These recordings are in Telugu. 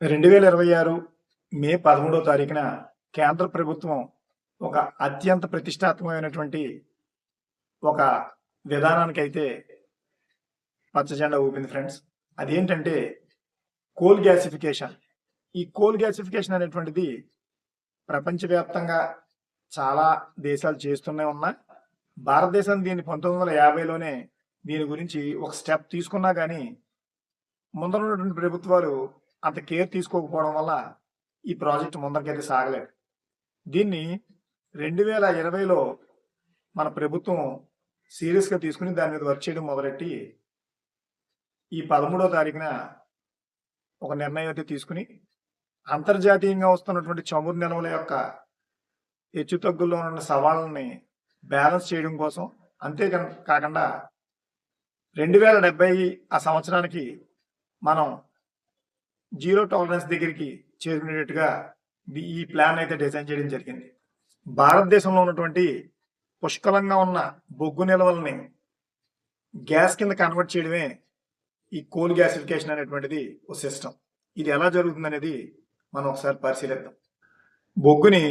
2026 మే 13వ తారీఖున కేంద్ర ప్రభుత్వం ఒక అత్యంత ప్రతిష్టాత్మకమైనటువంటి ఒక విధానానికైతే పచ్చజెండా ఊపింది ఫ్రెండ్స్. అదేంటంటే కోల్ గ్యాసిఫికేషన్. ఈ కోల్ గ్యాసిఫికేషన్ అనేటువంటిది ప్రపంచవ్యాప్తంగా చాలా దేశాలు చేస్తూనే ఉన్నాయి. భారతదేశం దీన్ని 1950లోనే దీని గురించి ఒక స్టెప్ తీసుకున్నా కానీ ముందర ఉన్నటువంటి ప్రభుత్వాలు అంత కేర్ తీసుకోకపోవడం వల్ల ఈ ప్రాజెక్ట్ ముందరికైతే సాగలేదు. దీన్ని 2020లో మన ప్రభుత్వం సీరియస్గా తీసుకుని దాని మీద వర్క్ చేయడం మొదలెట్టి ఈ 13వ తారీఖున ఒక నిర్ణయం అయితే తీసుకుని అంతర్జాతీయంగా వస్తున్నటువంటి చమురు నిల్వల యొక్క హెచ్చుతగ్గుల్లో ఉన్న సవాళ్ళని బ్యాలెన్స్ చేయడం కోసం, కాకుండా 2070 ఆ సంవత్సరానికి మనం జీరో టాలరెన్స్ దగ్గరికి చేరుకునేటట్టుగా ఈ ప్లాన్ అయితే డిజైన్ చేయడం జరిగింది. భారతదేశంలో ఉన్నటువంటి పుష్కలంగా ఉన్న బొగ్గు నిల్వల్ని గ్యాస్ కింద కన్వర్ట్ చేయడమే ఈ కోల్ గ్యాసిఫికేషన్ అనేటువంటిది ఒక సిస్టమ్. ఇది ఎలా జరుగుతుంది అనేది మనం ఒకసారి పరిశీలిద్దాం. బొగ్గుని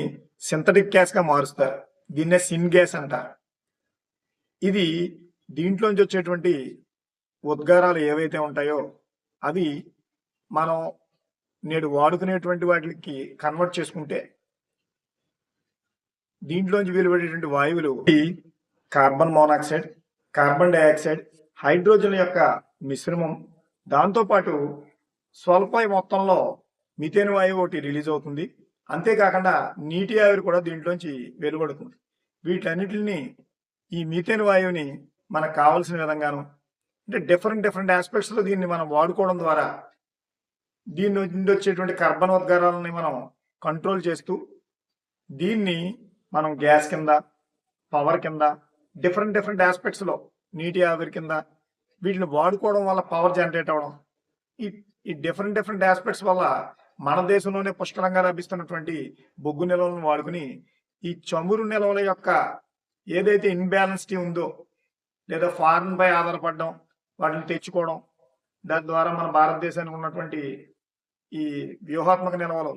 సింథటిక్ గ్యాస్గా మారుస్తారు. దీన్నే సిన్ గ్యాస్ అంటారు. ఇది దీంట్లోంచి వచ్చేటువంటి ఉద్గారాలు ఏవైతే ఉంటాయో అవి మనం నేడు వాడుకునేటువంటి వాటికి కన్వర్ట్ చేసుకుంటే దీంట్లోంచి వెలువడేటువంటి వాయువులు carbon monoxide, carbon dioxide, hydrogen యొక్క మిశ్రమం, దాంతోపాటు స్వల్ప మొత్తంలో మిథేన్ వాయువు ఒకటి రిలీజ్ అవుతుంది. అంతేకాకుండా నీటి ఆవిరి కూడా దీంట్లోంచి వెలువడుతుంది. వీటన్నిటిని ఈ మిథేన్ వాయువుని మనకు కావలసిన విధంగాను అంటే డిఫరెంట్ ఆస్పెక్ట్స్లో దీన్ని మనం వాడుకోవడం ద్వారా దీని నుండి వచ్చేటువంటి కార్బన్ ఉద్గారాలని మనం కంట్రోల్ చేస్తూ దీన్ని మనం గ్యాస్ కింద, పవర్ కింద, డిఫరెంట్ ఆస్పెక్ట్స్లో నీటి ఆవిరి కింద వీటిని వాడుకోవడం వల్ల పవర్ జనరేట్ అవ్వడం, ఈ డిఫరెంట్ ఆస్పెక్ట్స్ వల్ల మన దేశంలోనే పుష్కలంగా లభిస్తున్నటువంటి బొగ్గు నిల్వలను వాడుకుని ఈ చమురు నిల్వల యొక్క ఏదైతే ఇన్బ్యాలెన్సిటీ ఉందో లేదా ఫారెన్ పై ఆధారపడడం, వాటిని తెచ్చుకోవడం, దాని ద్వారా మన భారతదేశానికి ఉన్నటువంటి ఈ వ్యూహాత్మక నిల్వలు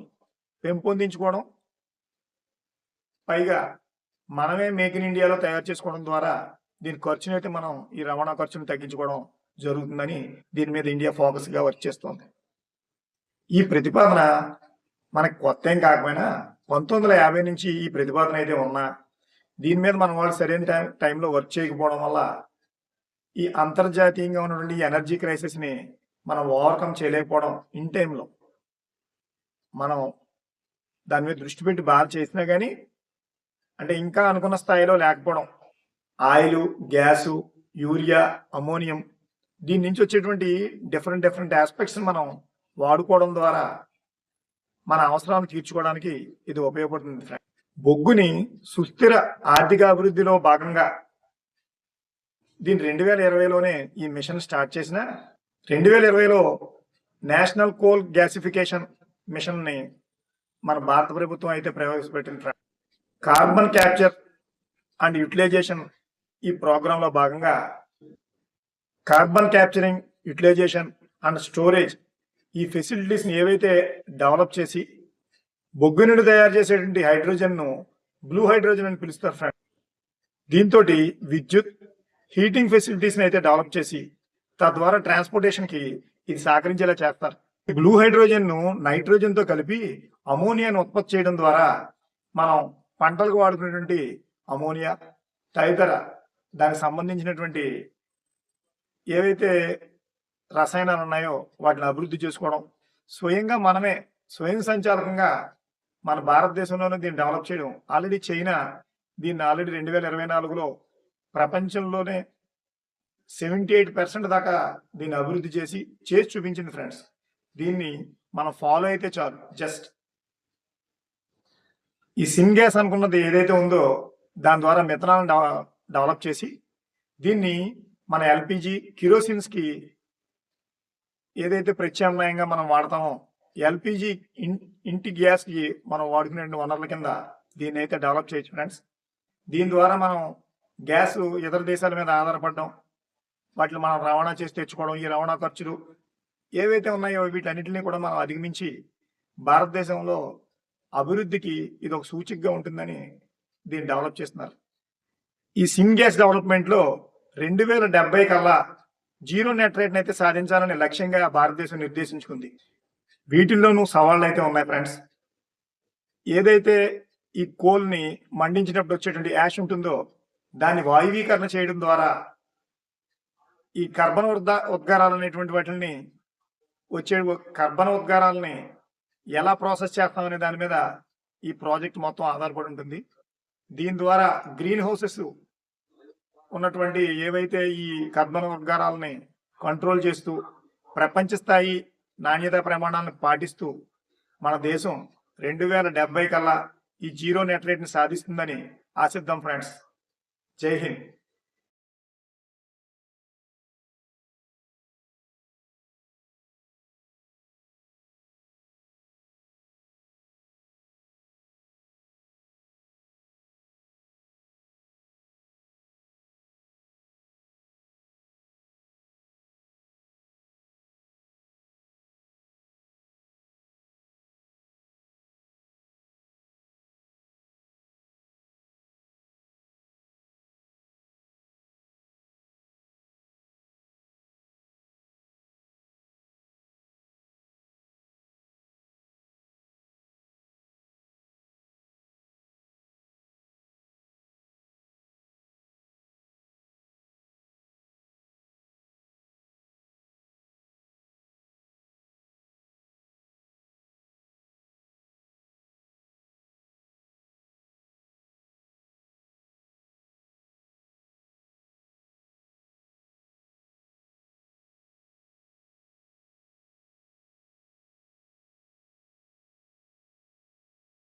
పెంపొందించుకోవడం, పైగా మనమే మేక్ ఇన్ ఇండియాలో తయారు చేసుకోవడం ద్వారా దీని ఖర్చునైతే మనం ఈ రవాణా ఖర్చును తగ్గించుకోవడం జరుగుతుందని దీని మీద ఇండియా ఫోకస్గా వర్క్ చేస్తుంది. ఈ ప్రతిపాదన మనకు కొత్త ఏం కాకపోయినా 1950 నుంచి ఈ ప్రతిపాదన అయితే ఉన్నా దీని మీద మన వాళ్ళు సరైన టైంలో వర్క్ చేయకపోవడం వల్ల ఈ అంతర్జాతీయంగా ఉన్నటువంటి ఎనర్జీ క్రైసిస్ని మనం ఓవర్కమ్ చేయలేకపోవడం, ఇన్ టైంలో మనం దాని మీద దృష్టి పెట్టి బాగా చేసినా కానీ అంటే ఇంకా అనుకున్న స్థాయిలో లేకపోవడం, ఆయిల్, గ్యాసు, యూరియా, అమోనియం దీని నుంచి వచ్చేటువంటి డిఫరెంట్ ఆస్పెక్ట్స్ మనం వాడుకోవడం ద్వారా మన అవసరాలను తీర్చుకోవడానికి ఇది ఉపయోగపడుతుంది. బొగ్గుని సుస్థిర ఆర్థిక అభివృద్ధిలో భాగంగా దీన్ని 2020లోనే ఈ మిషన్ స్టార్ట్ చేసిన 2020లో నేషనల్ కోల్ గ్యాసిఫికేషన్ మిషన్ని మన భారత ప్రభుత్వం అయితే ప్రవేశపెట్టింది. కార్బన్ క్యాప్చర్ అండ్ యూటిలైజేషన్ ఈ ప్రోగ్రాంలో భాగంగా carbon capturing, utilisation and storage ఈ ఫెసిలిటీస్ని ఏవైతే డెవలప్ చేసి బొగ్గు నుండి తయారు చేసేటువంటి హైడ్రోజన్ను బ్లూ హైడ్రోజన్ అని పిలుస్తారు ఫ్రెండ్. దీంతో విద్యుత్, హీటింగ్ ఫెసిలిటీస్ని అయితే డెవలప్ చేసి తద్వారా ట్రాన్స్పోర్టేషన్కి ఇది సహకరించేలా చేస్తారు. ఈ బ్లూ హైడ్రోజన్ను నైట్రోజన్తో కలిపి అమోనియాను ఉత్పత్తి చేయడం ద్వారా మనం పంటలకు వాడుకునేటువంటి అమోనియా తదితర దానికి సంబంధించినటువంటి ఏవైతే రసాయనాలు ఉన్నాయో వాటిని అభివృద్ధి చేసుకోవడం, స్వయంగా మనమే స్వయం సంచాలకంగా మన భారతదేశంలోనే దీన్ని డెవలప్ చేయడం. ఆల్రెడీ చైనా దీన్ని ఆల్రెడీ 2024లో ప్రపంచంలోనే 78% దాకా దీన్ని అభివృద్ధి చేసి చూపించింది ఫ్రెండ్స్. దీన్ని మనం ఫాలో అయితే చాలు. జస్ట్ ఈ సిన్ గ్యాస్ అనుకున్నది ఏదైతే ఉందో దాని ద్వారా మిథనాల్ డెవలప్ చేసి దీన్ని మన ఎల్పిజి, కిరోసిన్స్కి ఏదైతే ప్రత్యామ్నాయంగా మనం వాడతామో ఎల్పిజి ఇంటి గ్యాస్కి మనం వాడుకునే వనరుల కింద దీన్ని అయితే డెవలప్ చేయొచ్చు ఫ్రెండ్స్. దీని ద్వారా మనం గ్యాస్ ఇతర దేశాల మీద ఆధారపడడం, వాటిని మనం రవాణా చేసి తెచ్చుకోవడం, ఈ రవాణా ఖర్చులు ఏవైతే ఉన్నాయో వీటన్నిటిని కూడా మనం అధిగమించి భారతదేశంలో అభివృద్ధికి ఇది ఒక సూచికగా ఉంటుందని దీన్ని డెవలప్ చేస్తున్నారు. ఈ సింగ్యాస్ డెవలప్మెంట్ లో 2070 కల్లా జీరో నెట్ రేట్ అయితే సాధించాలని లక్ష్యంగా భారతదేశం నిర్దేశించుకుంది. వీటిల్లోనూ సవాళ్ళు అయితే ఉన్నాయి ఫ్రెండ్స్. ఏదైతే ఈ కోల్ ని మండించినప్పుడు వచ్చేటువంటి యాష్ ఉంటుందో దాన్ని వాయువీకరణ చేయడం ద్వారా ఈ కర్బన ఉద్గారాలు అనేటువంటి వాటిని వచ్చే కర్బన ఉద్గారాలని ఎలా ప్రాసెస్ చేస్తామనే దాని మీద ఈ ప్రాజెక్ట్ మొత్తం ఆధారపడి ఉంటుంది. దీని ద్వారా గ్రీన్ హౌసెస్ ఉన్నటువంటి ఏవైతే ఈ కర్బన ఉద్గారాలని కంట్రోల్ చేస్తూ ప్రపంచ స్థాయి నాణ్యతా ప్రమాణాలను పాటిస్తూ మన దేశం 2070 కల్లా ఈ జీరో నెట్ రేట్ ని సాధిస్తుందని ఆశిద్దాం ఫ్రెండ్స్. జై హింద్.